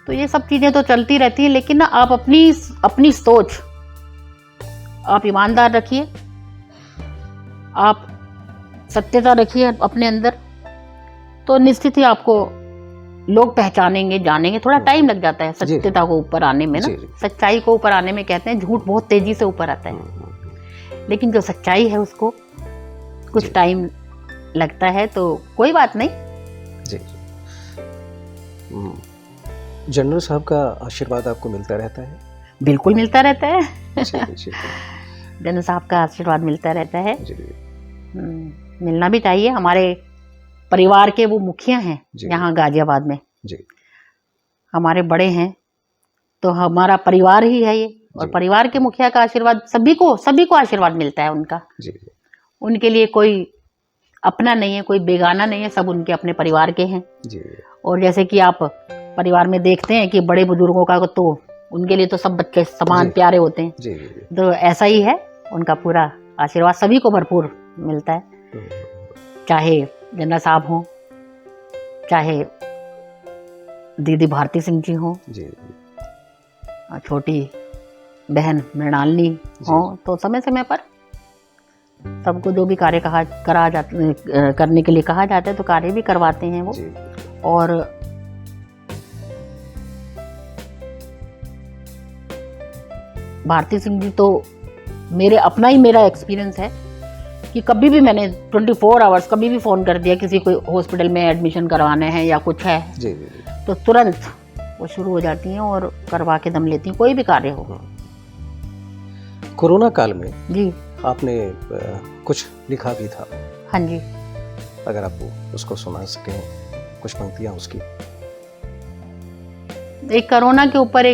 तो ये सब चीजें तो चलती रहती हैं, लेकिन ना आप अपनी सोच आप ईमानदार रखिए, आप सत्यता रखिए अपने अंदर, तो निश्चित ही आपको लोग पहचानेंगे, जानेंगे। थोड़ा टाइम लग जाता है सत्यता को ऊपर आने में ना, सच्चाई को ऊपर आने में। कहते हैं झूठ बहुत तेजी से ऊपर आता है, लेकिन जो सच्चाई है उसको कुछ टाइम लगता है, तो कोई बात नहीं। जी। जनरल साहब का आशीर्वाद आपको मिलता रहता है? बिल्कुल मिलता रहता है। जनरल साहब का आशीर्वाद मिलता रहता है, मिलना भी चाहिए। हमारे परिवार के वो मुखिया हैं यहाँ गाजियाबाद में, हमारे बड़े हैं, तो हमारा परिवार ही है ये, और परिवार के मुखिया का आशीर्वाद सभी को आशीर्वाद मिलता है उनका। उनके लिए कोई अपना नहीं है, कोई बेगाना नहीं है, सब उनके अपने परिवार के हैं। और जैसे कि आप परिवार में देखते हैं कि बड़े बुजुर्गों का तो उनके लिए तो सब बच्चे समान प्यारे होते हैं, तो ऐसा ही है, उनका पूरा आशीर्वाद सभी को भरपूर मिलता है। चाहे जनरल साहब हो, चाहे दीदी भारती सिंह जी हो, छोटी बहन मृणालिनी हो, तो समय समय पर सबको जो भी कार्य करने के लिए कहा जाता है तो कार्य भी करवाते हैं वो। और भारती सिंह जी तो मेरा एक्सपीरियंस है कि कभी भी मैंने 24 आवर्स कभी भी फ़ोन कर दिया, किसी को हॉस्पिटल में एडमिशन करवाने हैं या कुछ है, तो तुरंत वो शुरू हो जाती हैं और करवा के दम लेती हैं, कोई भी कार्य हो। कोरोना काल में जी आपने कुछ लिखा भी था। हाँ जी, अगर आप उसको सुना सकें, कुछ पंक्तियां उसकी। एक कोरोना के ऊपर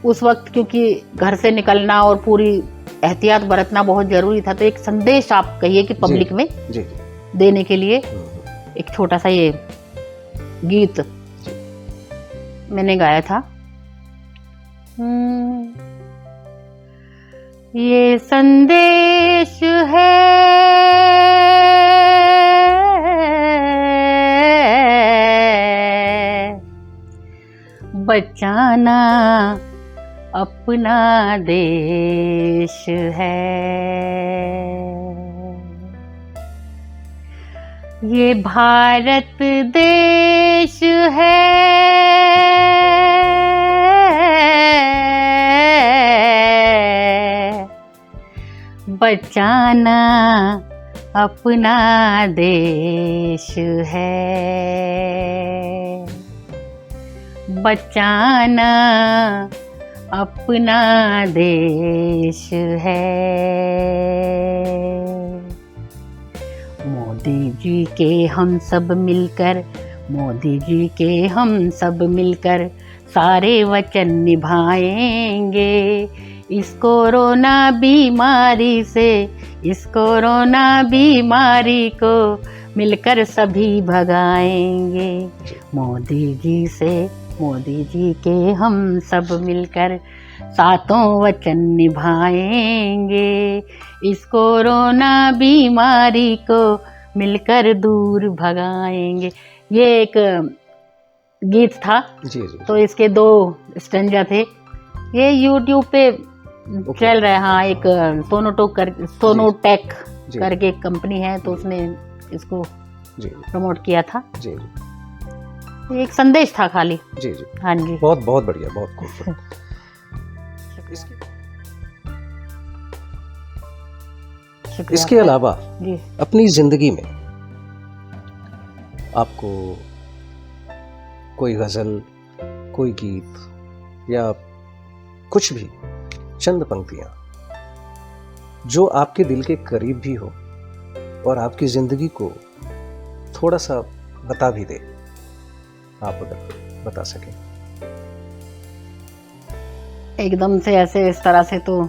उस वक्त क्योंकि घर से निकलना और पूरी एहतियात बरतना बहुत जरूरी था, तो एक संदेश आप कहिए कि पब्लिक में देने के लिए एक छोटा सा ये गीत मैंने गाया था। ये संदेश है बचाना अपना देश है, ये भारत देश है, बचाना अपना देश है, बचाना अपना देश है। मोदी जी के हम सब मिलकर, मोदी जी के हम सब मिलकर सारे वचन निभाएंगे। इस कोरोना बीमारी से, इस कोरोना बीमारी को मिलकर सभी भगाएंगे। मोदी जी से, मोदी जी के हम सब मिलकर सातों वचन निभाएंगे। इस कोरोना बीमारी को मिलकर दूर भगाएंगे। ये एक गीत था। जी जी। तो इसके 2 स्टैंजा थे। ये YouTube पे चल रहा है। हाँ, एक सोनोटेक करके एक कंपनी है, तो उसने इसको प्रमोट किया था। जी जी। एक संदेश था खाली। जी जी। हाँ जी। बहुत बहुत बढ़िया, बहुत खूबसूरत। इसके अलावा जी, अपनी जिंदगी में आपको कोई गजल, कोई गीत या कुछ भी चंद पंक्तियां जो आपके दिल के करीब भी हो और आपकी जिंदगी को थोड़ा सा बता भी दे, आप अगर बता सकें? एकदम से ऐसे इस तरह से तो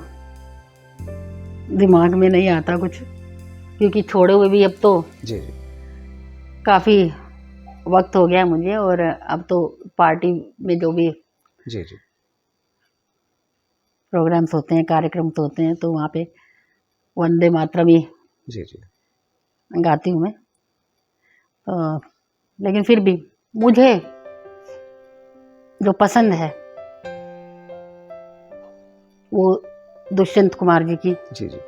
दिमाग में नहीं आता कुछ, क्योंकि छोड़े हुए भी अब तो जी जी काफी वक्त हो गया मुझे। और अब तो पार्टी में जो भी जी जी प्रोग्राम्स होते हैं, कार्यक्रम तो होते हैं, तो वहाँ पे वंदे मातरम ही जी जी गाती हूँ मैं। तो लेकिन फिर भी मुझे जो पसंद है वो दुष्यंत कुमार जी की जी जी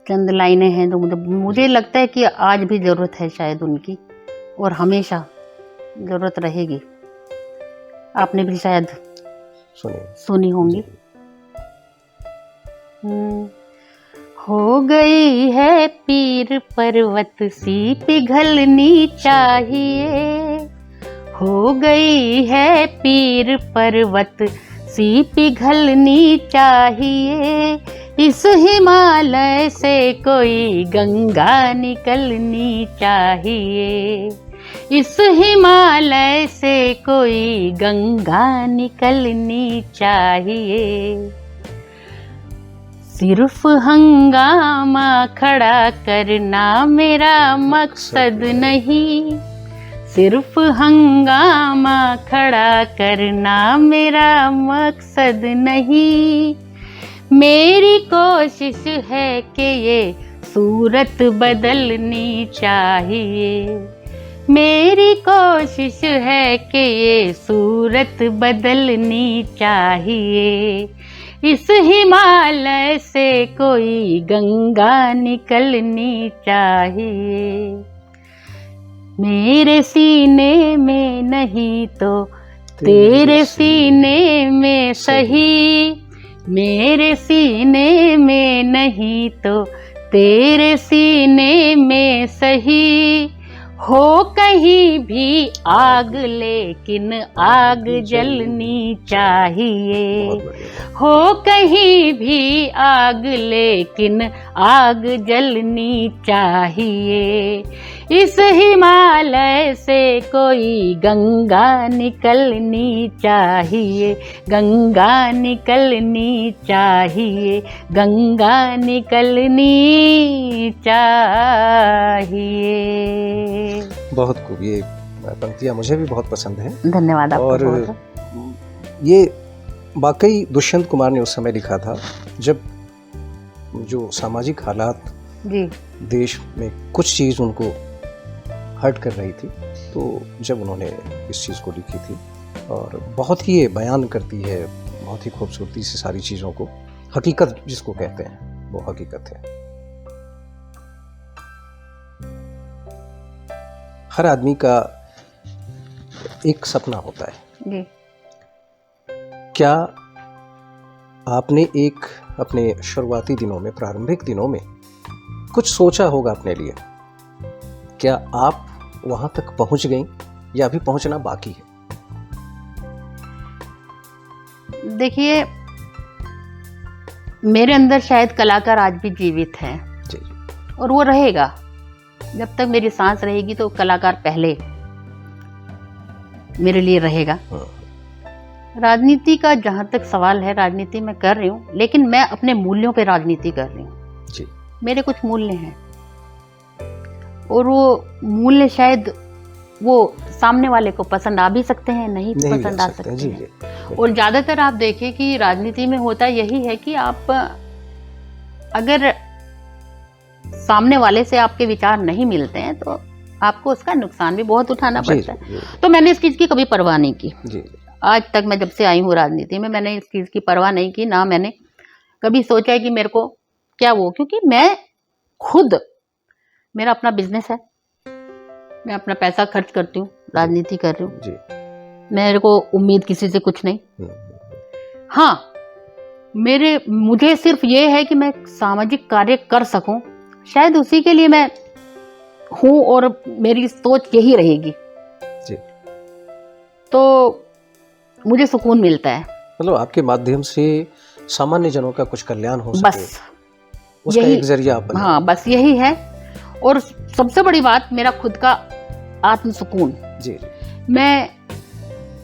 चंद लाइनें हैं जो मुझे लगता है कि आज भी ज़रूरत है शायद उनकी, और हमेशा ज़रूरत रहेगी। आपने भी शायद सुनी होंगी। हो गई है पीर पर्वत सी पिघलनी चाहिए, हो गई है पीर पर्वत सी पिघलनी चाहिए। इस हिमालय से कोई गंगा निकलनी चाहिए, इस हिमालय से कोई गंगा निकलनी चाहिए। सिर्फ हंगामा खड़ा करना मेरा मकसद नहीं, सिर्फ हंगामा खड़ा करना मेरा मकसद नहीं। मेरी कोशिश है कि ये सूरत बदलनी चाहिए, मेरी कोशिश है कि ये सूरत बदलनी चाहिए। इस हिमालय से कोई गंगा निकलनी चाहिए। मेरे सीने में नहीं तो तेरे सीने में सही, मेरे सीने में नहीं तो तेरे सीने में सही। हो कहीं भी आग लेकिन आग जलनी चाहिए, हो कहीं भी आग लेकिन आग जलनी चाहिए। इस हिमालय से कोई गंगा निकलनी चाहिए, गंगा निकलनी चाहिए, गंगा निकलनी चाहिए। बहुत खूब। ये पंक्तियाँ मुझे भी बहुत पसंद हैं। धन्यवाद आपका। और ये वाकई दुष्यंत कुमार ने उस समय लिखा था जब जो सामाजिक हालात जी देश में कुछ चीज़ उनको हर्ट कर रही थी, तो जब उन्होंने इस चीज़ को लिखी थी, और बहुत ही ये बयान करती है बहुत ही खूबसूरती से सारी चीज़ों को। हकीकत जिसको कहते हैं वो हकीकत है। हर आदमी का एक सपना होता है। जी क्या आपने एक अपने शुरुआती दिनों में, प्रारंभिक दिनों में कुछ सोचा होगा अपने लिए। क्या आप वहां तक पहुंच गई या अभी पहुंचना बाकी है? देखिए, मेरे अंदर शायद कलाकार आज भी जीवित है जी। और वो रहेगा। जब तक मेरी सांस रहेगी तो कलाकार पहले मेरे लिए रहेगा। राजनीति का जहां तक सवाल है, राजनीति मैं कर रही हूँ, लेकिन मैं अपने मूल्यों पे राजनीति कर रही हूँ जी। मेरे कुछ मूल्य हैं और वो मूल्य शायद वो सामने वाले को पसंद आ भी सकते हैं, नहीं पसंद आ सकते जी, हैं। जी। और ज्यादातर आप देखें कि राजनीति में होता यही है कि आप अगर सामने वाले से आपके विचार नहीं मिलते हैं तो आपको उसका नुकसान भी बहुत उठाना पड़ता है। तो मैंने इस चीज की कभी परवाह नहीं की जी। आज तक। मैं जब से आई हूँ राजनीति में, मैंने इस चीज की परवाह नहीं की, ना मैंने कभी सोचा है कि मेरे को क्या वो, क्योंकि मैं खुद, मेरा अपना बिजनेस है, मैं अपना पैसा खर्च करती हूँ, राजनीति कर रही हूँ जी। मेरे को उम्मीद किसी से कुछ नहीं। हाँ, मुझे सिर्फ ये है कि मैं सामाजिक कार्य कर सकूं, शायद उसी के लिए मैं हूं और मेरी सोच यही रहेगी जी। तो मुझे सुकून मिलता है। मतलब आपके माध्यम से सामान्य जनों का कुछ कल्याण हो सके, बस उसका एक जरिया आप बने। हाँ, बस यही है। और सबसे बड़ी बात, मेरा खुद का आत्म सुकून जी। मैं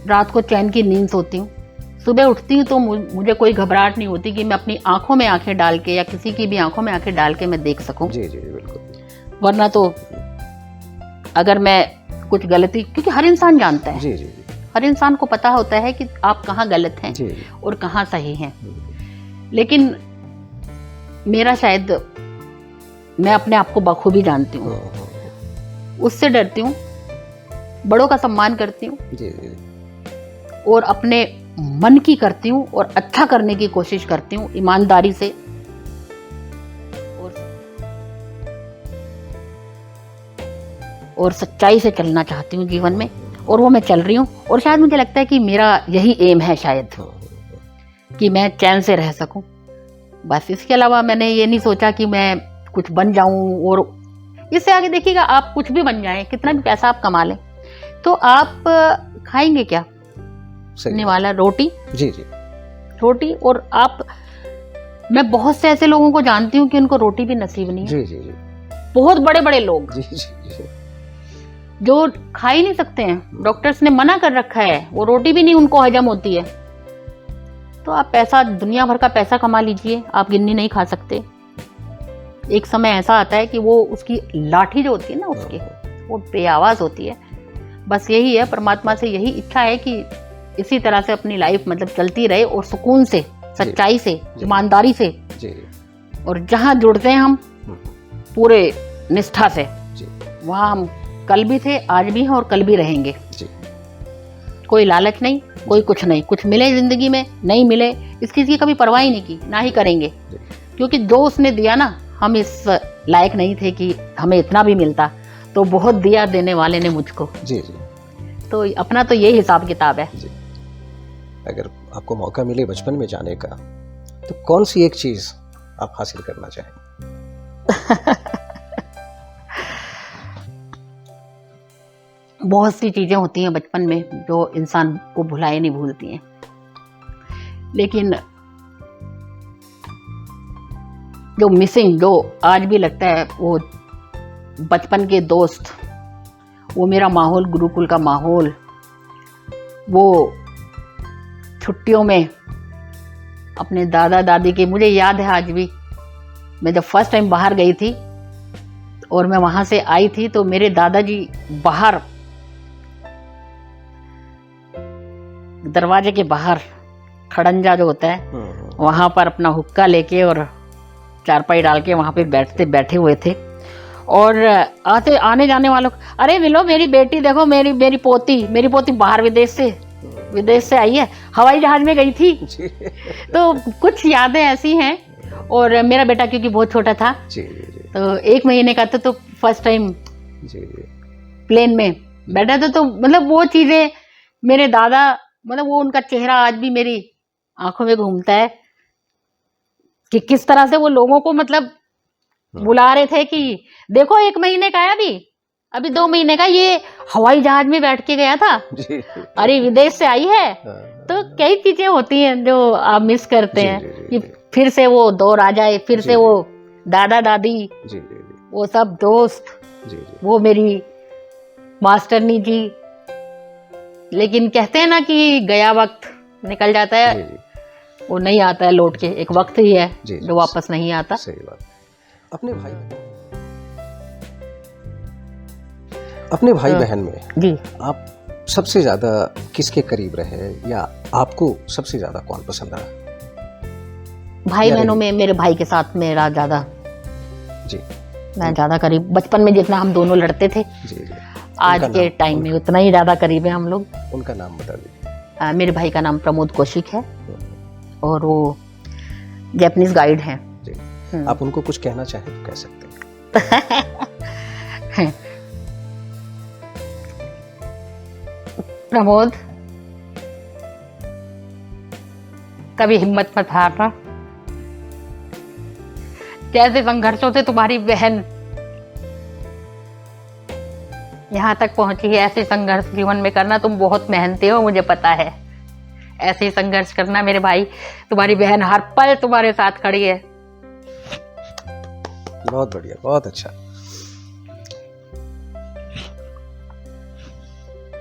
रात को चैन की नींद सोती हूँ, सुबह उठती हूँ तो मुझे कोई घबराहट नहीं होती कि मैं अपनी आंखों में आंखें डाल के या किसी की भी आंखों में आंखें डाल के मैं देख सकूं। जी जी बिल्कुल। वरना तो अगर मैं कुछ गलती, क्योंकि हर इंसान जानता है, जी जी, हर इंसान को पता होता है कि आप कहाँ गलत हैं जी। और कहाँ सही हैं। लेकिन मेरा शायद, मैं अपने आप को बखूबी जानती हूँ, उससे डरती हूँ, बड़ों का सम्मान करती हूँ जी जी। और अपने मन की करती हूँ और अच्छा करने की कोशिश करती हूँ ईमानदारी से। और सच्चाई से चलना चाहती हूँ जीवन में, और वो मैं चल रही हूँ। और शायद मुझे लगता है कि मेरा यही एम है शायद, कि मैं चैन से रह सकूं। बस इसके अलावा मैंने ये नहीं सोचा कि मैं कुछ बन जाऊं। और इससे आगे देखिएगा, आप कुछ भी बन जाएं, कितना भी पैसा आप कमा लें, तो आप खाएंगे क्या? खाने वाला रोटी। जी जी, रोटी। और आप, मैं बहुत से ऐसे लोगों को जानती हूँ कि उनको रोटी भी नसीब नहीं है। जी जी जी। बहुत बड़े बड़े लोग जी जी जी, जो खा ही नहीं सकते हैं, डॉक्टर्स ने मना कर रखा है, वो रोटी भी नहीं उनको हजम होती है। तो आप पैसा, दुनिया भर का पैसा कमा लीजिए, आप गिन्नी नहीं खा सकते। एक समय ऐसा आता है कि वो उसकी लाठी जो होती है ना उसकी, वो बेआवाज होती है। बस यही है, परमात्मा से यही इच्छा है कि इसी तरह से अपनी लाइफ मतलब चलती रहे, और सुकून से, सच्चाई से, ईमानदारी से, और जहाँ जुड़ते हैं हम पूरे निष्ठा से, वहाँ हम कल भी थे, आज भी हैं और कल भी रहेंगे। कोई लालच नहीं, कोई कुछ नहीं, कुछ मिले जिंदगी में, नहीं मिले, इस चीज की कभी परवाह ही नहीं की, ना ही करेंगे। क्योंकि जो उसने दिया ना, हम इस लायक नहीं थे कि हमें इतना भी मिलता, तो बहुत दिया देने वाले ने मुझको। जी जी। तो अपना तो ये हिसाब किताब है। जी। अगर आपको मौका मिले बचपन में जाने का, तो कौन सी एक चीज आप हासिल करना चाहेंगे? बहुत सी चीजें होती हैं बचपन में जो इंसान को भुलाए नहीं भूलती हैं, लेकिन जो मिसिंग, जो आज भी लगता है, वो बचपन के दोस्त, वो मेरा माहौल, गुरुकुल का माहौल, वो छुट्टियों में अपने दादा दादी के, मुझे याद है आज भी, मैं जब फर्स्ट टाइम बाहर गई थी और मैं वहां से आई थी, तो मेरे दादाजी बाहर, दरवाजे के बाहर खड़ंजा जो होता है, वहां पर अपना हुक्का लेके और चारपाई डाल के वहां पे बैठे हुए थे। और आने जाने वालों, अरे मिलो मेरी बेटी, देखो मेरी पोती बाहर विदेश से आई है, हवाई जहाज में गई थी। तो कुछ यादें ऐसी हैं। और मेरा बेटा क्योंकि बहुत छोटा था, तो 1 महीने का तो फर्स्ट टाइम प्लेन में बैठा था, तो मतलब वो चीजें, मेरे दादा, मतलब वो उनका चेहरा आज भी मेरी आंखों में घूमता है। कि किस तरह से वो लोगों को मतलब बुला रहे थे कि देखो 1 महीने का है अभी 2 महीने का, ये हवाई जहाज में बैठ के गया था, जी अरे विदेश से आई है। हाँ, तो कई चीजें होती हैं जो आप मिस करते जी, हैं जी, जी, कि जी। फिर से वो दौर आ जाए, फिर जी, से वो दादा दादी, जी जी जी वो सब दोस्त, जी जी वो मेरी मास्टरनी जी। लेकिन कहते हैं ना कि गया वक्त निकल जाता है, जी जी वो नहीं आता है लौट के, एक वक्त ही है जी, जी, जो वापस नहीं आता। सही बात। अपने भाई हाँ। बहन में जी, आप सबसे ज्यादा किसके करीब रहे, या आपको सबसे ज्यादा कौन पसंद रहा? भाई या बहनों रही? में मेरे भाई के साथ मेरा ज्यादा, जी मैं ज्यादा करीब, बचपन में जितना हम दोनों लड़ते थे, जी जी आज उनका के नाम- टाइम में उतना ही ज्यादा करीब है हम लोग। उनका नाम बता दीजिए। मेरे भाई का नाम प्रमोद कौशिक है और वो जापानीज गाइड हैं। जी हम्म। आप उनको कुछ कहना चाहें तो कह सकते हैं। प्रमोद, कभी हिम्मत मत हारना। कैसे संघर्षों से तुम्हारी बहन यहाँ तक पहुंची है, ऐसे संघर्ष जीवन में करना, तुम बहुत मेहनती हो, मुझे पता है। ऐसे ही संघर्ष करना मेरे भाई, तुम्हारी बहन हर पल तुम्हारे साथ खड़ी है। बहुत बढ़िया, बहुत अच्छा।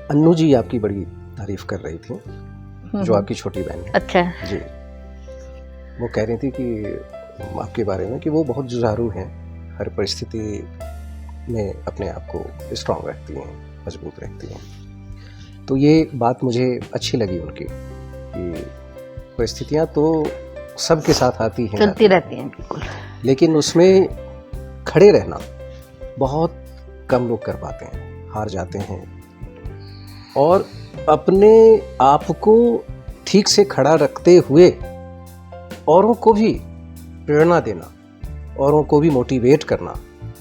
अन्नू जी आपकी बड़ी तारीफ कर रही थी, जो आपकी छोटी बहन है। अच्छा। जी, वो कह रही थी कि आपके बारे में कि वो बहुत जुझारू हैं, हर परिस्थिति में अपने आप को स्ट्रांग रखती हैं, मजबूत रखती हैं। तो ये बात मुझे अच्छी लगी उनकी कि परिस्थितियाँ तो सबके साथ आती हैं, चलती रहती हैं, बिल्कुल। लेकिन उसमें खड़े रहना बहुत कम लोग कर पाते हैं, हार जाते हैं। और अपने आप को ठीक से खड़ा रखते हुए औरों को भी प्रेरणा देना, औरों को भी मोटिवेट करना,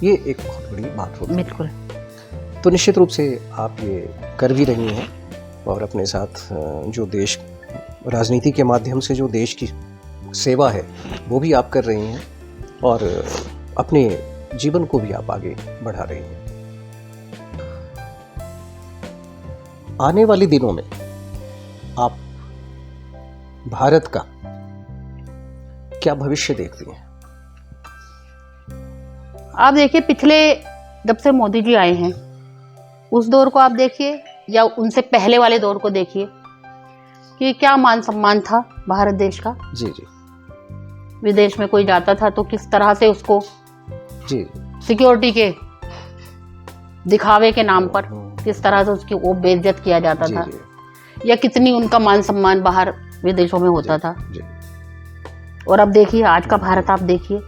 ये एक बहुत बड़ी बात होती है। बिल्कुल। तो निश्चित रूप से आप ये कर भी रही हैं, और अपने साथ जो देश, राजनीति के माध्यम से जो देश की सेवा है वो भी आप कर रही हैं, और अपने जीवन को भी आप आगे बढ़ा रही हैं। आने वाले दिनों में आप भारत का क्या भविष्य देखती हैं? आप देखिए, पिछले जब से मोदी जी आए हैं उस दौर को आप देखिए, या उनसे पहले वाले दौर को देखिए कि क्या मान सम्मान था भारत देश का। जी जी विदेश में कोई जाता था तो किस तरह से उसको जी सिक्योरिटी के दिखावे के नाम पर किस तरह से उसकी वो बेइज्जत किया जाता जी था, जी या कितनी उनका मान सम्मान बाहर विदेशों में होता था। जी और अब देखिए आज का भारत, आप देखिए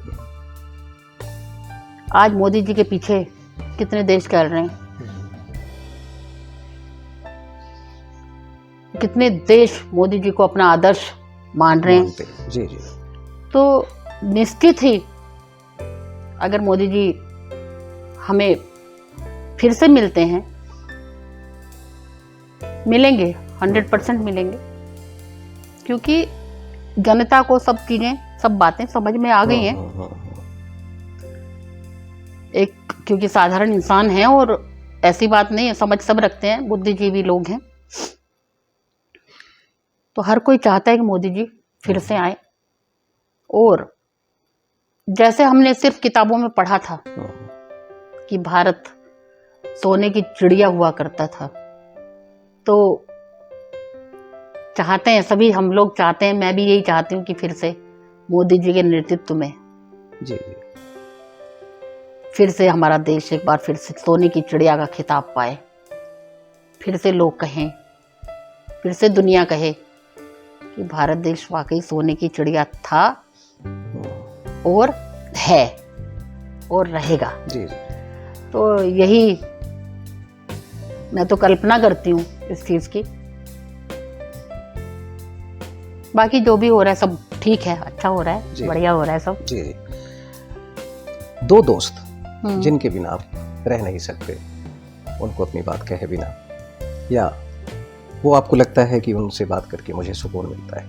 आज मोदी जी के पीछे कितने देश चल रहे हैं, कितने देश मोदी जी को अपना आदर्श मान रहे हैं। मानते हैं। जी जी तो निश्चित ही अगर मोदी जी हमें फिर से मिलते हैं, मिलेंगे, 100% मिलेंगे, क्योंकि जनता को सब चीजें, सब बातें समझ में आ गई हैं। एक क्योंकि साधारण इंसान है और ऐसी बात नहीं है, समझ सब रखते हैं, बुद्धिजीवी लोग हैं। तो हर कोई चाहता है कि मोदी जी फिर से आए, और जैसे हमने सिर्फ किताबों में पढ़ा था कि भारत सोने की चिड़िया हुआ करता था, तो चाहते हैं सभी, हम लोग चाहते हैं, मैं भी यही चाहती हूँ कि फिर से मोदी जी के नेतृत्व में जी फिर से हमारा देश एक बार फिर से सोने की चिड़िया का खिताब पाए, फिर से लोग कहें, फिर से दुनिया कहे कि भारत देश वाकई सोने की चिड़िया था और है और रहेगा। जी जी तो यही मैं तो कल्पना करती हूँ इस चीज की। बाकी जो भी हो रहा है सब ठीक है, अच्छा हो रहा है, जी। बढ़िया हो रहा है सब। जी। दो दोस्त जिनके बिना आप रह नहीं सकते, उनको अपनी बात कहे बिना, या वो आपको लगता है कि उनसे बात करके मुझे सुकून मिलता है?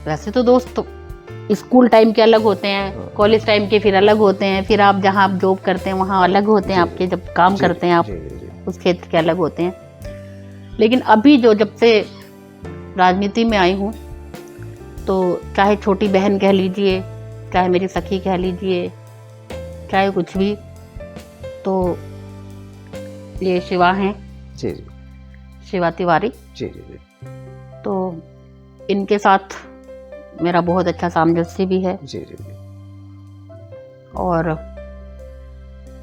वैसे तो दोस्त स्कूल टाइम के अलग होते हैं, कॉलेज टाइम के फिर अलग होते हैं, फिर आप जहाँ आप जॉब करते हैं वहाँ अलग होते हैं, आपके जब काम करते हैं आप उस क्षेत्र के अलग होते हैं। लेकिन अभी जब से राजनीति में आई हूँ, तो चाहे छोटी बहन कह लीजिए, चाहे मेरी सखी कह लीजिए, चाहे कुछ भी, तो ये शिवा हैं, जी शिवा तिवारी। जी जी जी। तो इनके साथ मेरा बहुत अच्छा सामंजस्य भी है। जी जी जी। और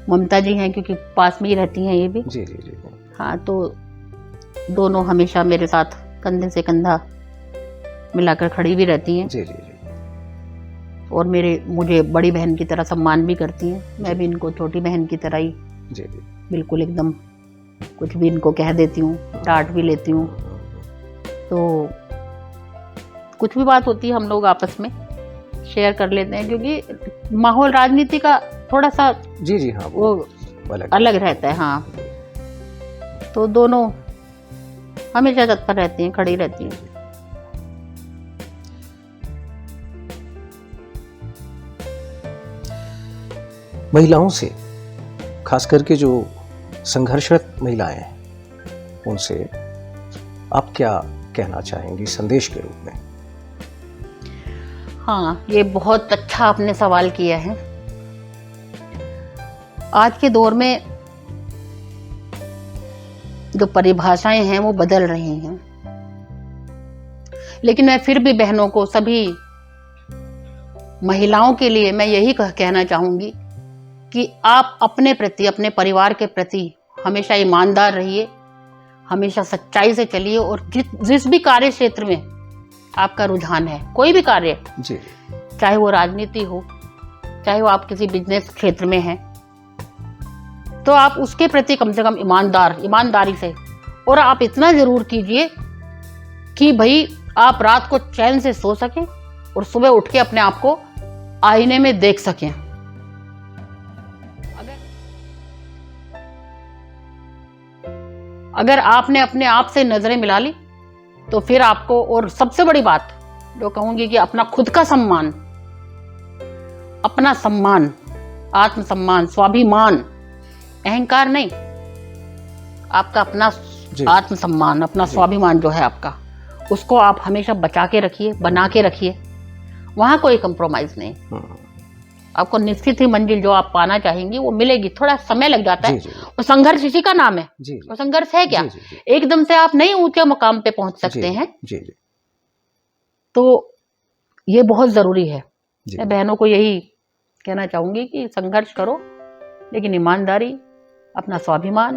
ममता जी हैं, क्योंकि पास में ही रहती हैं ये भी। जी जी जी। हाँ, तो दोनों हमेशा मेरे साथ कंधे से कंधा मिलाकर खड़ी भी रहती हैं। जी जी जी। और मुझे बड़ी बहन की तरह सम्मान भी करती हैं। मैं भी इनको छोटी बहन की तरह ही जी जी बिल्कुल एकदम कुछ भी इनको कह देती हूँ, डांट भी लेती हूँ। तो कुछ भी बात होती है हम लोग आपस में शेयर कर लेते हैं, क्योंकि माहौल राजनीति का थोड़ा सा जी जी हाँ वो अलग रहता है। हाँ, तो दोनों हमेशा तत्पर रहती हैं, खड़ी रहती हैं। महिलाओं से, खास करके जो संघर्षरत महिलाएं हैं, उनसे आप क्या कहना चाहेंगी संदेश के रूप में? हाँ, ये बहुत अच्छा आपने सवाल किया है। आज के दौर में जो परिभाषाएं हैं वो बदल रही हैं, लेकिन मैं फिर भी बहनों को, सभी महिलाओं के लिए मैं यही कहना चाहूंगी कि आप अपने प्रति, अपने परिवार के प्रति हमेशा ईमानदार रहिए, हमेशा सच्चाई से चलिए। और जिस भी कार्य क्षेत्र में आपका रुझान है, कोई भी कार्य, जी, चाहे वो राजनीति हो, चाहे वो आप किसी बिजनेस क्षेत्र में हैं, तो आप उसके प्रति कम से कम ईमानदारी से, और आप इतना जरूर कीजिए कि भाई आप रात को चैन से सो सकें और सुबह उठ के अपने आप को आईने में देख सकें। अगर आपने अपने आप से नजरें मिला ली, तो फिर आपको, और सबसे बड़ी बात जो कहूंगी कि अपना खुद का सम्मान, अपना सम्मान, आत्मसम्मान, स्वाभिमान, अहंकार नहीं, आपका अपना आत्मसम्मान, अपना स्वाभिमान जो है आपका, उसको आप हमेशा बचा के रखिए, बना के रखिए। वहां कोई कंप्रोमाइज नहीं। आपको निश्चित ही मंजिल जो आप पाना चाहेंगी वो मिलेगी। थोड़ा समय लग जाता है, और संघर्ष इसी का नाम है। और संघर्ष है क्या? एकदम से आप नहीं ऊंचे मुकाम पे पहुंच सकते हैं। तो ये बहुत जरूरी है। मैं बहनों को यही कहना चाहूंगी कि संघर्ष करो, लेकिन ईमानदारी, अपना स्वाभिमान,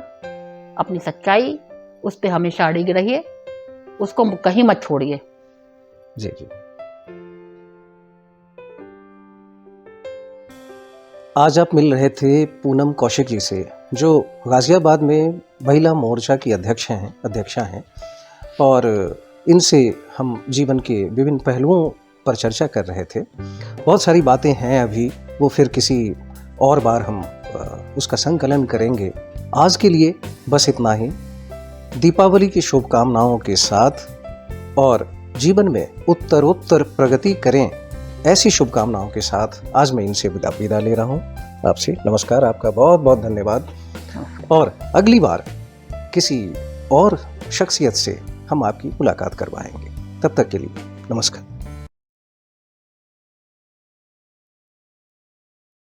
अपनी सच्चाई, उस पर हमेशा अड़िग रहिए, उसको कहीं मत छोड़िए। जी जी। आज आप मिल रहे थे पूनम कौशिक जी से, जो गाजियाबाद में महिला मोर्चा की अध्यक्षा हैं, और इनसे हम जीवन के विभिन्न पहलुओं पर चर्चा कर रहे थे। बहुत सारी बातें हैं अभी, वो फिर किसी और बार हम उसका संकलन करेंगे। आज के लिए बस इतना ही। दीपावली की शुभकामनाओं के साथ, और जीवन में उत्तरोत्तर प्रगति करें, ऐसी शुभकामनाओं के साथ आज मैं इनसे विदा ले रहा हूँ आपसे। नमस्कार, आपका बहुत बहुत धन्यवाद। और अगली बार किसी और शख्सियत से हम आपकी मुलाकात करवाएंगे। तब तक के लिए नमस्कार।